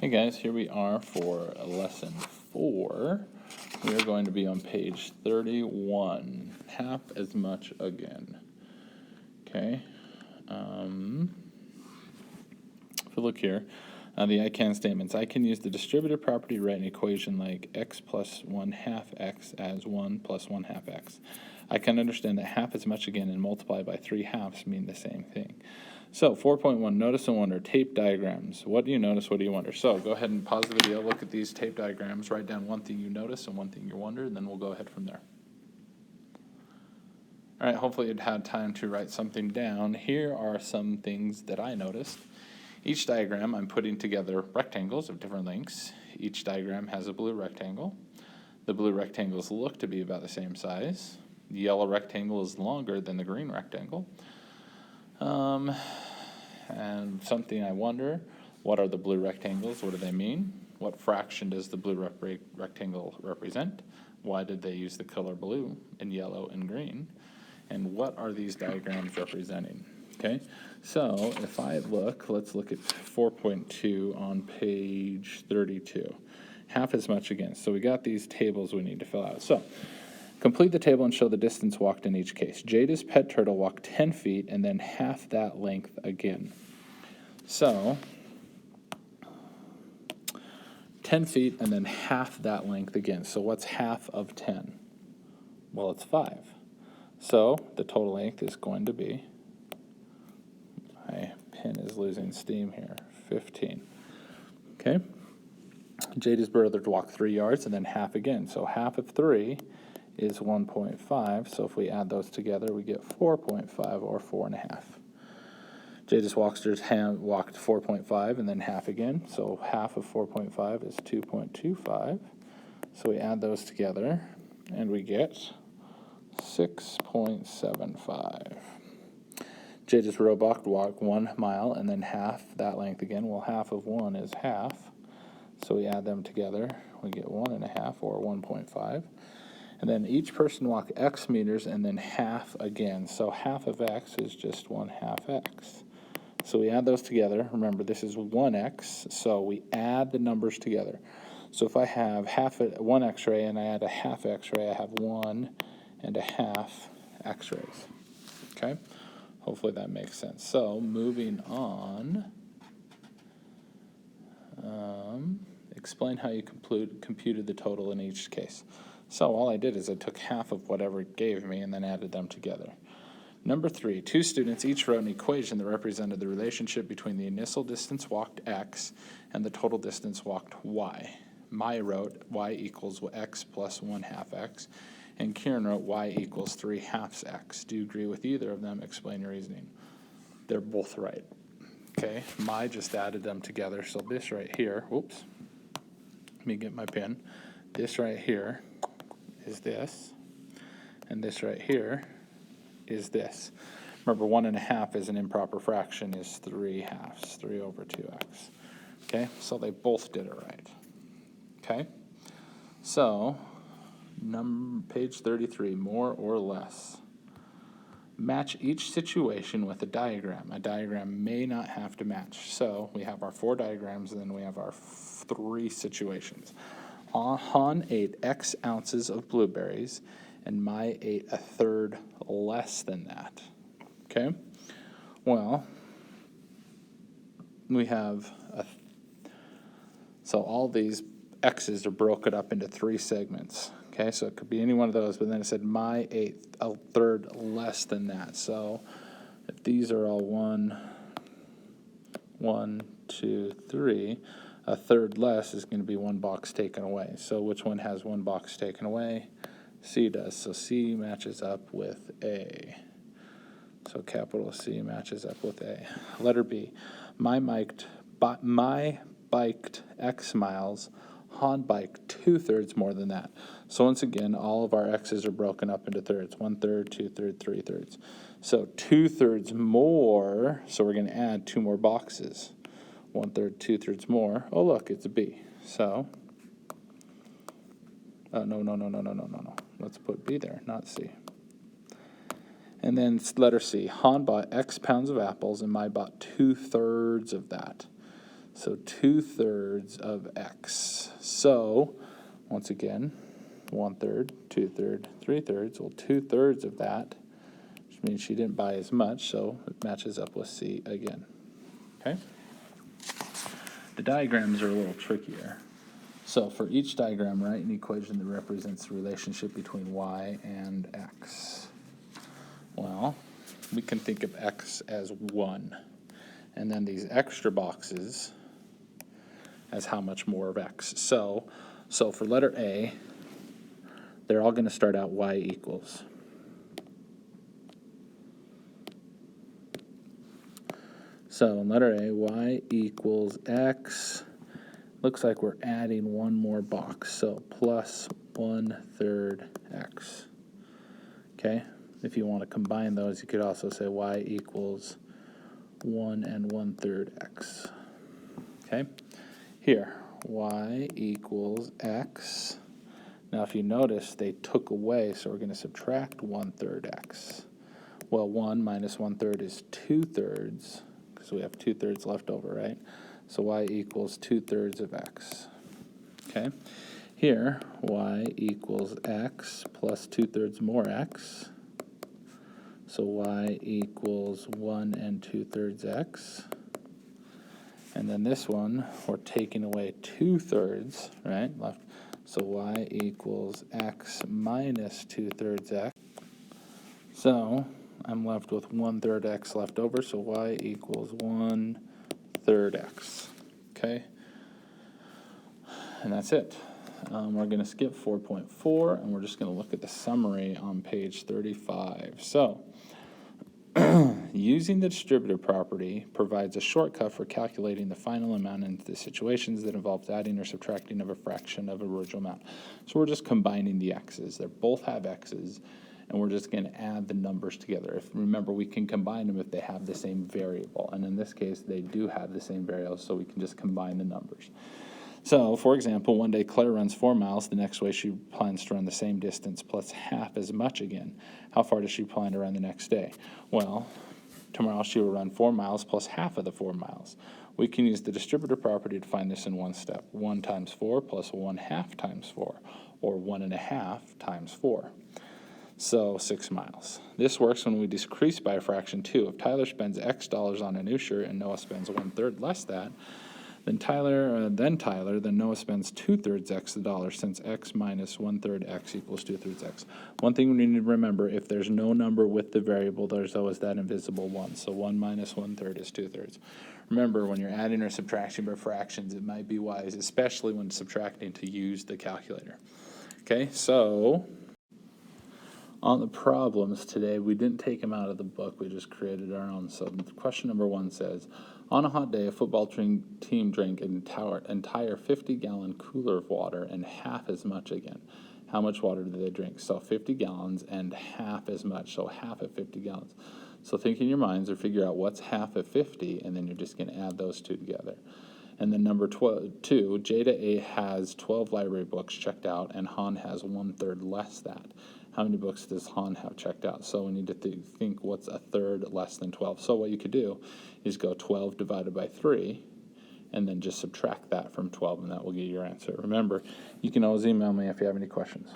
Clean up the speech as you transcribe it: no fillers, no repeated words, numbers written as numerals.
Hey guys, here we are for lesson 4. We are going to be on page 31, half as much again. Okay, if we look here, the I can statements. I can use the distributive property to write an equation like x plus 1/2 x as 1 plus 1/2 x. I can understand that half as much again and multiply by 3 halves mean the same thing. So 4.1, notice and wonder, tape diagrams. What do you notice, what do you wonder? So go ahead and pause the video, look at these tape diagrams, write down one thing you notice and one thing you wonder, and then we'll go ahead from there. All right, hopefully you'd had time to write something down. Here are some things that I noticed. Each diagram, I'm putting together rectangles of different lengths. Each diagram has a blue rectangle. The blue rectangles look to be about the same size. The yellow rectangle is longer than the green rectangle. And something I wonder, what are the blue rectangles? What do they mean? What fraction does the blue rectangle represent? Why did they use the color blue and yellow and green? And what are these diagrams representing? Okay, so if I look, let's look at 4.2 on page 32. Half as much again. So we got these tables we need to fill out. So complete the table and show the distance walked in each case. Jada's pet turtle walked 10 feet and then half that length again. So 10 feet and then half that length again. So what's half of 10? Well, it's 5. So the total length is going to be, my pen is losing steam here, 15. Okay. Jada's brother walked 3 yards and then half again. So half of 3 is 1.5. So if we add those together, we get 4.5 or 4.5. Jada's walked 4.5 and then half again. So half of 4.5 is 2.25. So we add those together and we get 6.75. Jada's robot walked 1 mile and then half that length again. Well, half of 1 is half. So we add them together. We get 1.5 or 1.5. And then each person walked x meters and then half again. So half of x is just 1/2 x. So we add those together. Remember, this is 1x, so we add the numbers together. So if I have one x-ray and I add a half x-ray, I have 1.5 x-rays. Okay? Hopefully that makes sense. So moving on, explain how you computed the total in each case. So all I did is I took half of whatever it gave me and then added them together. Number 3, 2 students each wrote an equation that represented the relationship between the initial distance walked x and the total distance walked y. Maya wrote y equals x plus 1/2 x, and Kieran wrote y equals 3/2 x. Do you agree with either of them? Explain your reasoning. They're both right. Okay, Maya just added them together, so this right here, whoops, let me get my pen. This right here is this, and this right here is this. Remember, 1.5 is an improper fraction, is 3/2, 3 over 2x. Okay, so they both did it right. Okay, so page 33, more or less. Match each situation with a diagram. A diagram may not have to match. So we have our 4 diagrams, and then we have our 3 situations. Han ate X ounces of blueberries, and Mai ate a third less than that. Okay? Well, we have so all these X's are broken up into 3 segments. Okay, so it could be any one of those, but then it said Mai ate a third less than that. So if these are all 1, 2, 3, a third less is going to be 1 box taken away. So which one has 1 box taken away? C does. So C matches up with A. So capital C matches up with A. Letter B. Mai biked X miles. Han biked 2/3 more than that. So once again, all of our X's are broken up into thirds. 1/3, 2/3, 3/3. So 2/3 more, so we're going to add 2 more boxes. 1/3, 2/3 more. Oh, look, it's a B. So, no. Let's put B there, not C. And then letter C. Han bought X pounds of apples, and Mai bought 2/3 of that. So 2/3 of x. So, once again, 1/3, 2/3, 3/3. Well, 2/3 of that, which means she didn't buy as much, so it matches up with C again. Okay? The diagrams are a little trickier. So for each diagram, write an equation that represents the relationship between y and x. Well, we can think of x as 1. And then these extra boxes as how much more of x. So for letter A, they're all going to start out y equals. So in letter A, y equals x. Looks like we're adding one more box, so plus 1/3 x. Okay, if you want to combine those, you could also say y equals 1 and 1/3 x. Okay, here, y equals x. Now if you notice, they took away, so we're going to subtract 1/3 x. Well, 1 minus 1/3 is 2/3, because we have 2/3 left over, right? So y equals 2/3 of x. Okay, here, y equals x plus 2/3 more x. So y equals 1 and 2/3 x. And then this one, we're taking away 2/3, right? Left. So y equals x minus 2/3 x. So I'm left with 1/3 x left over, so y equals 1/3 x. Okay? And that's it. We're going to skip 4.4, and we're just going to look at the summary on page 35. So, using the distributive property provides a shortcut for calculating the final amount in the situations that involves adding or subtracting of a fraction of a original amount. So we're just combining the x's. They both have x's, and we're just going to add the numbers together. Remember, we can combine them if they have the same variable, and in this case, they do have the same variable, so we can just combine the numbers. So, for example, one day Claire runs 4 miles. The next way she plans to run the same distance plus half as much again. How far does she plan to run the next day? Well, tomorrow she will run 4 miles plus half of the 4 miles. We can use the distributive property to find this in one step. 1 times 4 plus 1/2 times 4, or 1.5 times 4. So 6 miles. This works when we decrease by a fraction too. If Tyler spends X dollars on a new shirt and Noah spends 1/3 less that, then Noah spends 2/3 X the dollar, since X minus 1/3 X equals 2/3 X. One thing we need to remember, if there's no number with the variable, there's always that invisible 1. So 1 minus 1/3 is 2/3. Remember, when you're adding or subtracting by fractions, it might be wise, especially when subtracting, to use the calculator. Okay, so on the problems today, we didn't take them out of the book, we just created our own. So question number 1 says, on a hot day, a football team drank an entire 50-gallon cooler of water and half as much again. How much water did they drink? So 50 gallons and half as much, so half of 50 gallons. So think in your minds or figure out what's half of 50, and then you're just going to add those two together. And then number 2, Jada A has 12 library books checked out, and Han has 1/3 less that. How many books does Han have checked out? So we need to think what's 1/3 less than 12. So what you could do is go 12 divided by 3, and then just subtract that from 12, and that will get your answer. Remember, you can always email me if you have any questions.